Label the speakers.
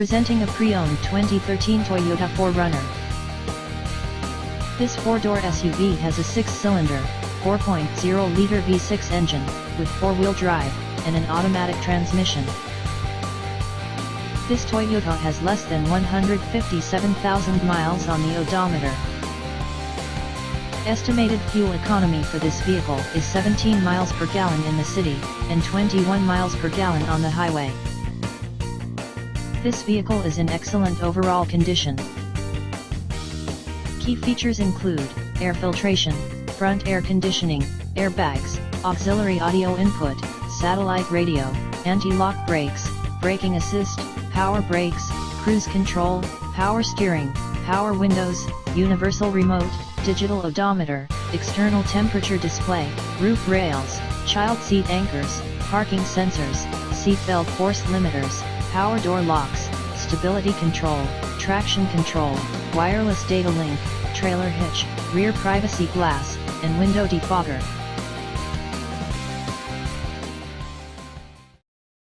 Speaker 1: Presenting a pre-owned 2013 Toyota 4Runner. This four-door SUV has a six-cylinder, 4.0-liter V6 engine, with four-wheel drive, and an automatic transmission. This Toyota has less than 157,000 miles on the odometer. Estimated fuel economy for this vehicle is 17 miles per gallon in the city, and 21 miles per gallon on the highway. This vehicle is in excellent overall condition. Key features include air filtration, front air conditioning, airbags, auxiliary audio input, satellite radio, anti-lock brakes, braking assist, power brakes, cruise control, power steering, power windows, universal remote, digital odometer, external temperature display, roof rails, child seat anchors, parking sensors, seat belt force limiters, power door locks, stability control, traction control, wireless data link, trailer hitch, rear privacy glass, and window defogger.